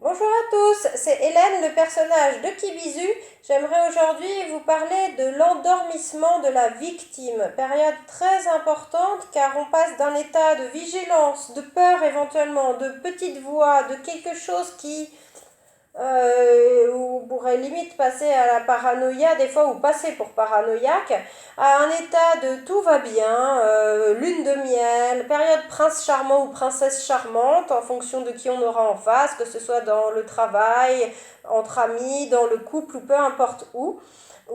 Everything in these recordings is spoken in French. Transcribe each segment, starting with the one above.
Bonjour à tous, c'est Hélène, le personnage de Kibizu. J'aimerais aujourd'hui vous parler de l'endormissement de la victime, période très importante car on passe d'un état de vigilance, de peur éventuellement, de petite voix, de quelque chose qui on pourrait limite passer à la paranoïa des fois ou passer pour paranoïaque, à un état de tout va bien, lune de miel, période prince charmant ou princesse charmante en fonction de qui on aura en face, que ce soit dans le travail, entre amis, dans le couple ou peu importe où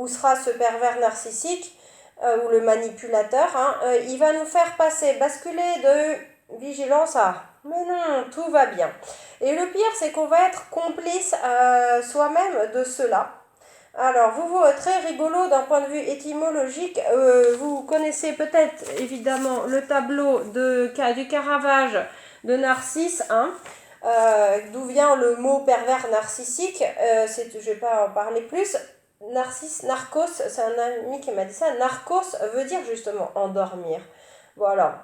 sera ce pervers narcissique ou le manipulateur, hein, il va nous faire basculer de vigilance à mais non, tout va bien. Et le pire, c'est qu'on va être complice soi-même de cela. Alors, très rigolo d'un point de vue étymologique, vous connaissez peut-être évidemment le tableau du Caravage de Narcisse, hein, d'où vient le mot pervers narcissique. Je ne vais pas en parler plus. Narcisse, narcos, c'est un ami qui m'a dit ça. Narcos veut dire justement endormir. Voilà.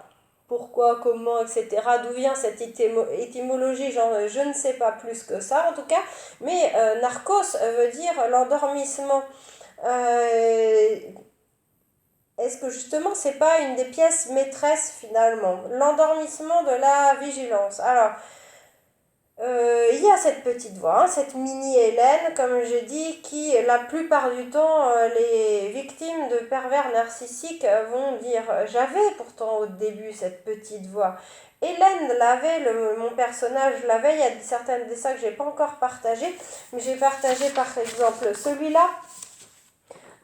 Pourquoi, comment, etc. D'où vient cette étymologie, genre je ne sais pas plus que ça en tout cas. Mais narcos veut dire l'endormissement. Euh, Est-ce que justement c'est pas une des pièces maîtresses finalement? L'endormissement de la vigilance. Alors, il y a cette petite voix, hein, cette mini Hélène, comme j'ai dit, qui la plupart du temps, les victimes de pervers narcissiques vont dire j'avais pourtant au début cette petite voix. Hélène l'avait, mon personnage l'avait, il y a certaines de ça que j'ai pas encore partagé, mais j'ai partagé par exemple celui-là,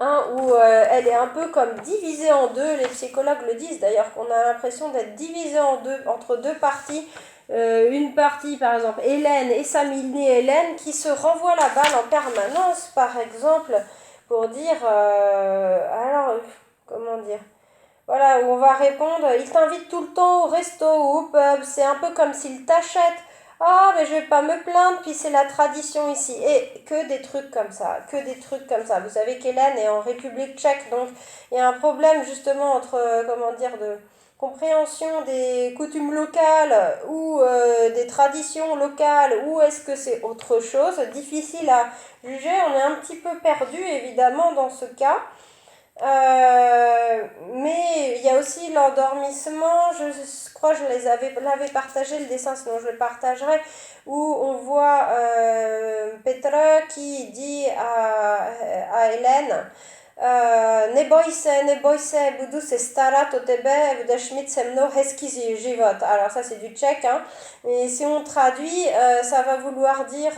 hein, où elle est un peu comme divisée en deux, les psychologues le disent d'ailleurs, qu'on a l'impression d'être divisé en deux, entre deux parties. Une partie, par exemple, Hélène et sa mini Hélène, qui se renvoient la balle en permanence, par exemple, pour dire, comment dire, voilà, où on va répondre, il t'invite tout le temps au resto ou au pub, c'est un peu comme s'il t'achète. Ah, mais je vais pas me plaindre, puis c'est la tradition ici. Et que des trucs comme ça, que des trucs comme ça. Vous savez qu'Hélène est en République tchèque, donc il y a un problème justement entre, comment dire, de compréhension des coutumes locales ou des traditions locales, ou est-ce que c'est autre chose, difficile à juger. On est un petit peu perdu évidemment dans ce cas. Mais il y a aussi l'endormissement, je crois que l'avais partagé le dessin, sinon je le partagerai, où on voit Petra qui dit à Hélène ne boj se, budu se starat o tebe, budeš mít se mnou hezký život. Alors ça c'est du tchèque, hein. Mais si on traduit, ça va vouloir dire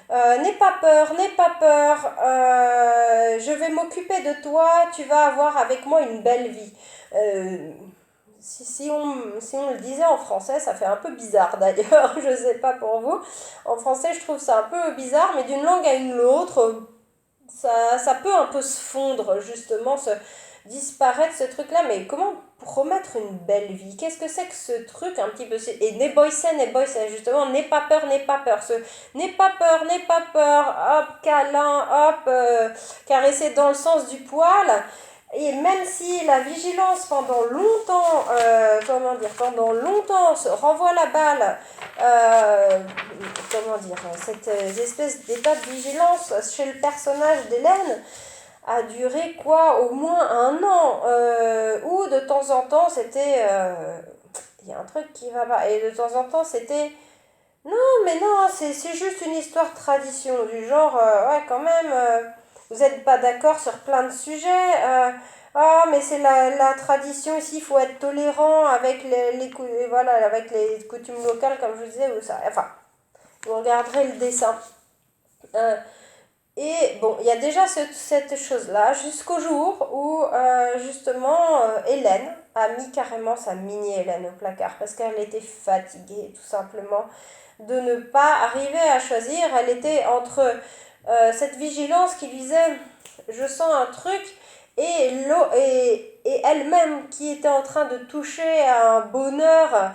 n'aie pas peur, je vais m'occuper de toi, tu vas avoir avec moi une belle vie. Si on le disait en français, ça fait un peu bizarre d'ailleurs, je sais pas pour vous. En français, je trouve ça un peu bizarre, mais d'une langue à une autre, ça peut un peu se fondre, justement, disparaître ce truc-là. Mais comment promettre une belle vie? Qu'est-ce que c'est que ce truc un petit peu? Et ne boy justement, n'aie pas peur. N'aie pas peur, hop, câlin, hop, caresser dans le sens du poil. Et même si la vigilance pendant longtemps, pendant longtemps se renvoie la balle, euh, cette espèce d'état de vigilance chez le personnage d'Hélène a duré quoi, au moins un an, où de temps en temps c'était, il y a un truc qui va pas, et de temps en temps c'était, non mais non, c'est juste une histoire de tradition, du genre, ouais quand même, vous n'êtes pas d'accord sur plein de sujets, ah mais c'est la tradition ici, il faut être tolérant avec voilà, avec les coutumes locales comme je vous disais, ou ça, enfin, vous regarderez le dessin. Euh, et bon, il y a déjà cette chose-là, jusqu'au jour où justement Hélène a mis carrément sa mini Hélène au placard parce qu'elle était fatiguée tout simplement de ne pas arriver à choisir. Elle était entre cette vigilance qui lui disait je sens un truc et elle-même qui était en train de toucher à un bonheur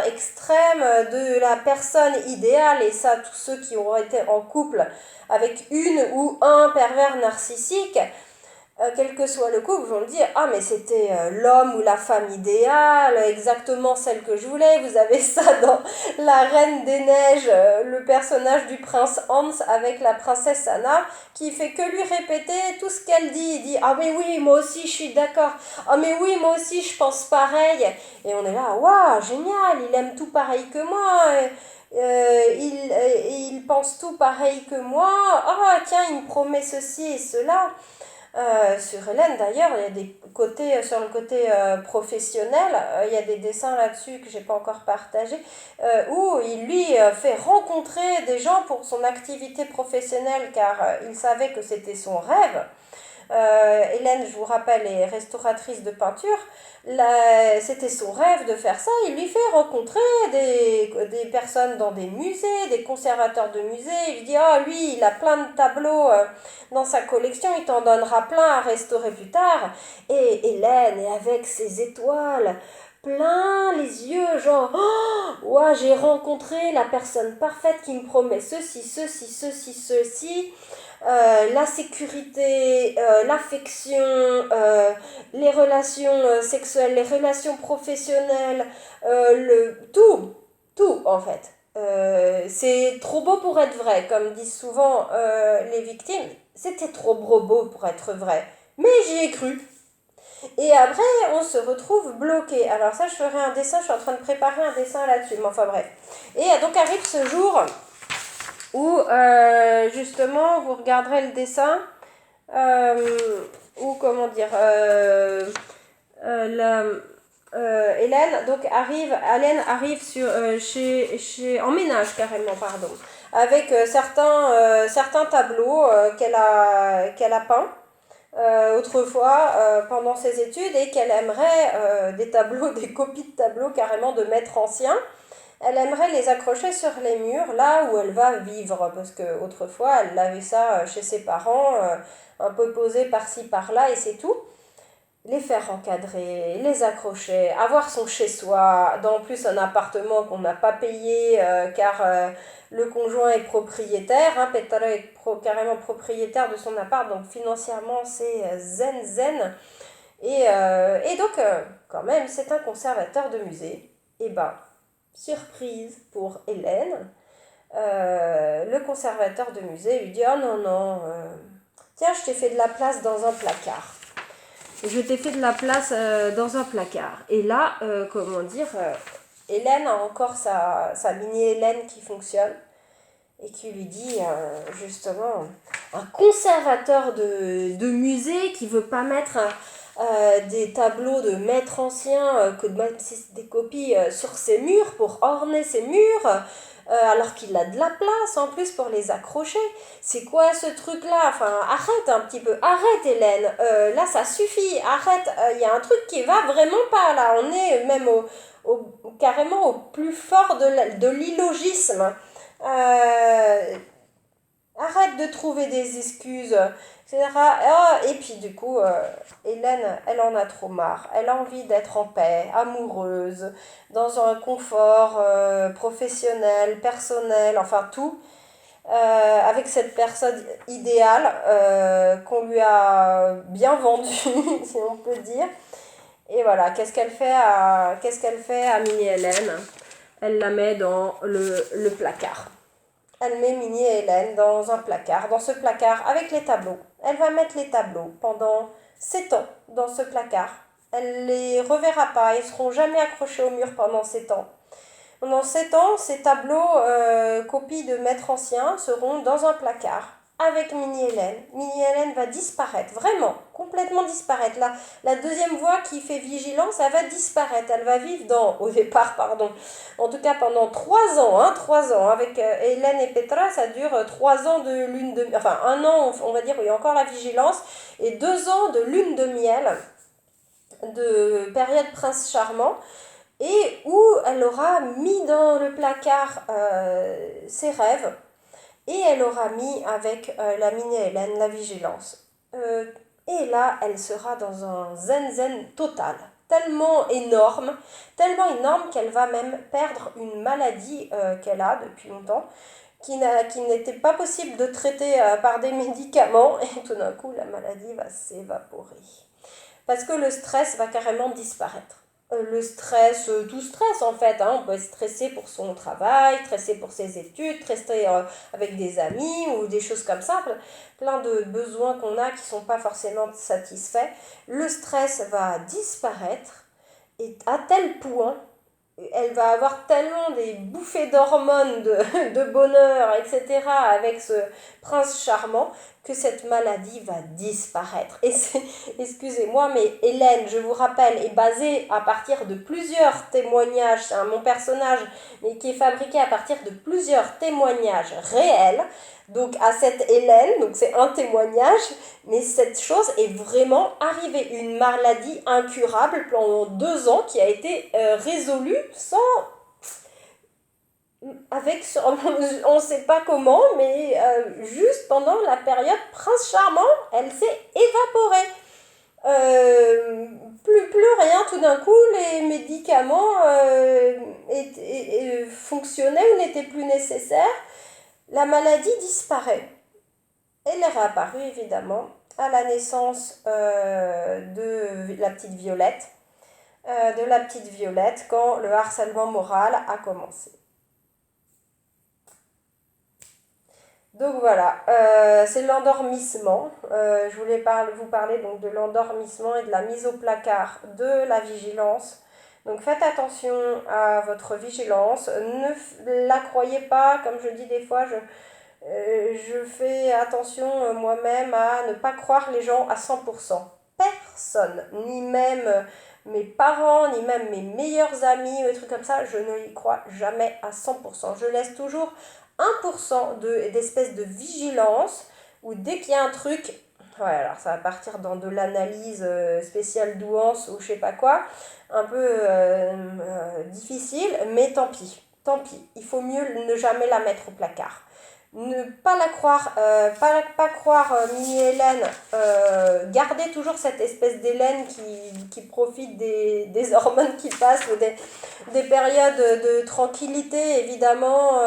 extrême de la personne idéale, et ça tous ceux qui ont été en couple avec une ou un pervers narcissique, quel que soit le couple, vont me dire ah mais c'était l'homme ou la femme idéale, exactement celle que je voulais. Vous avez ça dans La Reine des Neiges, le personnage du prince Hans avec la princesse Anna, qui fait que lui répéter tout ce qu'elle dit. Il dit ah mais oui moi aussi je suis d'accord, ah mais oui moi aussi je pense pareil. Et on est là waouh génial, il aime tout pareil que moi. Il pense tout pareil que moi. Ah tiens il me promet ceci et cela. Sur Hélène d'ailleurs, il y a des côtés, sur le côté professionnel, il y a des dessins là-dessus que j'ai pas encore partagés, où il lui fait rencontrer des gens pour son activité professionnelle car il savait que c'était son rêve. Hélène, je vous rappelle, est restauratrice de peinture. C'était son rêve de faire ça. Il lui fait rencontrer des personnes dans des musées, des conservateurs de musées. Il lui dit, ah, lui, il a plein de tableaux dans sa collection, il t'en donnera plein à restaurer plus tard. Et Hélène est avec ses étoiles, plein les yeux, genre, oh, ouais, j'ai rencontré la personne parfaite qui me promet ceci. La sécurité, l'affection, les relations sexuelles, les relations professionnelles, tout en fait. C'est trop beau pour être vrai, comme disent souvent les victimes. C'était trop beau pour être vrai. Mais j'y ai cru. Et après, on se retrouve bloqué. Alors ça, je ferai un dessin, je suis en train de préparer un dessin là-dessus. Mais enfin bref. Et donc arrive ce jour où justement vous regarderez le dessin ou comment dire Hélène donc Hélène arrive en ménage carrément pardon avec certains tableaux qu'elle a peints autrefois pendant ses études et qu'elle aimerait des tableaux, des copies de tableaux carrément de maîtres anciens. Elle aimerait les accrocher sur les murs, là où elle va vivre, parce qu'autrefois, elle avait ça chez ses parents, un peu posé par-ci, par-là, et c'est tout. Les faire encadrer, les accrocher, avoir son chez-soi, en plus un appartement qu'on n'a pas payé, car le conjoint est propriétaire, hein, Petra est carrément propriétaire de son appart, donc financièrement, c'est zen. Et donc, quand même, c'est un conservateur de musée. Et ben, surprise pour Hélène, le conservateur de musée lui dit « Oh non, tiens, je t'ai fait de la place dans un placard. » Je t'ai fait de la place dans un placard. Et là, Hélène a encore sa mini-Hélène qui fonctionne et qui lui dit justement un conservateur de musée qui veut pas mettre des tableaux de maîtres anciens, que de mettre des copies sur ses murs pour orner ses murs, alors qu'il a de la place en plus pour les accrocher. C'est quoi ce truc-là? Enfin, arrête un petit peu, arrête Hélène, là ça suffit, arrête, il y a un truc qui va vraiment pas là, on est même carrément au plus fort de l'illogisme. Arrête de trouver des excuses, etc. Et puis du coup, Hélène, elle en a trop marre. Elle a envie d'être en paix, amoureuse, dans un confort professionnel, personnel, enfin tout, avec cette personne idéale qu'on lui a bien vendue, si on peut dire. Et voilà, qu'est-ce qu'elle fait à Mini-Hélène? Elle la met dans le placard. Elle met Mini et Hélène dans un placard, dans ce placard avec les tableaux. Elle va mettre les tableaux pendant 7 ans dans ce placard. Elle ne les reverra pas, ils ne seront jamais accrochés au mur pendant 7 ans. Pendant 7 ans, ces tableaux, copies de maîtres anciens, seront dans un placard avec Mini-Hélène. Mini-Hélène va disparaître, vraiment, complètement disparaître. La deuxième voix qui fait vigilance, elle va disparaître. Elle va vivre en tout cas pendant 3 ans, 3 ans. Avec Hélène et Petra, ça dure 3 ans de lune de miel. Enfin, 1 an, on va dire, où il y a encore la vigilance, et 2 ans de lune de miel, de période prince charmant, et où elle aura mis dans le placard ses rêves, et elle aura mis avec la mini-Hélène la vigilance. Et là, elle sera dans un zen total, tellement énorme qu'elle va même perdre une maladie qu'elle a depuis longtemps, qui n'était pas possible de traiter par des médicaments, et tout d'un coup, la maladie va s'évaporer. Parce que le stress va carrément disparaître. Le stress, tout stress en fait, hein, on peut être stressé pour son travail, stressé pour ses études, stressé avec des amis ou des choses comme ça, plein de besoins qu'on a qui ne sont pas forcément satisfaits. Le stress va disparaître et à tel point elle va avoir tellement des bouffées d'hormones, de bonheur, etc., avec ce prince charmant, que cette maladie va disparaître. Et c'est, excusez-moi, mais Hélène, je vous rappelle, est basée à partir de plusieurs témoignages, c'est mon personnage, mais qui est fabriqué à partir de plusieurs témoignages réels. Donc à cette Hélène, donc c'est un témoignage, mais cette chose est vraiment arrivée, une maladie incurable pendant 2 ans qui a été résolue sans, avec, on ne sait pas comment, mais juste pendant la période Prince Charmant, elle s'est évaporée. Plus rien, tout d'un coup, les médicaments fonctionnaient ou n'étaient plus nécessaires. La maladie disparaît. Elle est réapparue évidemment à la naissance de la petite Violette, quand le harcèlement moral a commencé. Donc voilà, c'est l'endormissement. Je voulais vous parler donc de l'endormissement et de la mise au placard de la vigilance. Donc faites attention à votre vigilance, ne la croyez pas, comme je dis des fois, je fais attention moi-même à ne pas croire les gens à 100%. Personne, ni même mes parents, ni même mes meilleurs amis ou des trucs comme ça, je ne y crois jamais à 100%. Je laisse toujours 1% d'espèce de vigilance où dès qu'il y a un truc, ouais, alors ça va partir dans de l'analyse spéciale douance ou je sais pas quoi, un peu difficile, mais tant pis, il faut mieux ne jamais la mettre au placard. Ne pas la croire, pas croire mini Hélène, garder toujours cette espèce d'Hélène qui profite des hormones qui passent, ou des périodes de tranquillité évidemment,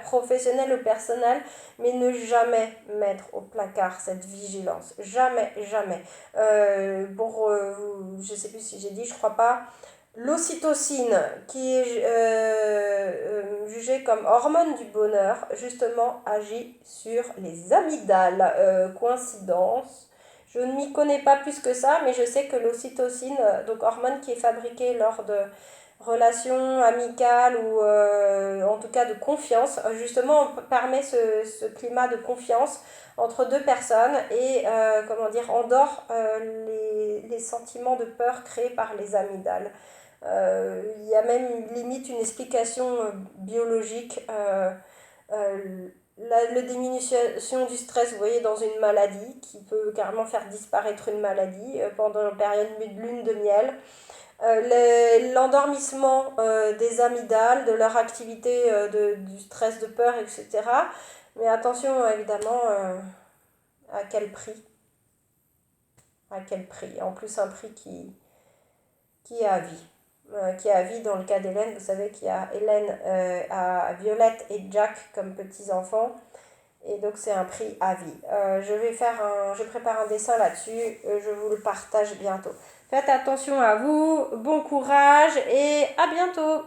professionnelle ou personnelle, mais ne jamais mettre au placard cette vigilance, jamais, jamais. Je sais plus si j'ai dit, je crois pas. L'ocytocine, qui est jugée comme hormone du bonheur, justement agit sur les amygdales. Coïncidence. Je ne m'y connais pas plus que ça, mais je sais que l'ocytocine, donc hormone qui est fabriquée lors de relations amicales ou en tout cas de confiance, justement permet ce climat de confiance entre deux personnes et endort les sentiments de peur créés par les amygdales. Il y a même limite une explication biologique. La diminution du stress, vous voyez, dans une maladie, qui peut carrément faire disparaître une maladie pendant une période de lune de miel. L'endormissement des amygdales, de leur activité du stress, de peur, etc. Mais attention, évidemment, à quel prix. À quel prix. En plus, un prix qui est à vie. Qui est à vie dans le cas d'Hélène. Vous savez qu'il y a Hélène, à Violette et Jack comme petits-enfants. Et donc c'est un prix à vie. Je prépare un dessin là-dessus. Je vous le partage bientôt. Faites attention à vous. Bon courage et à bientôt.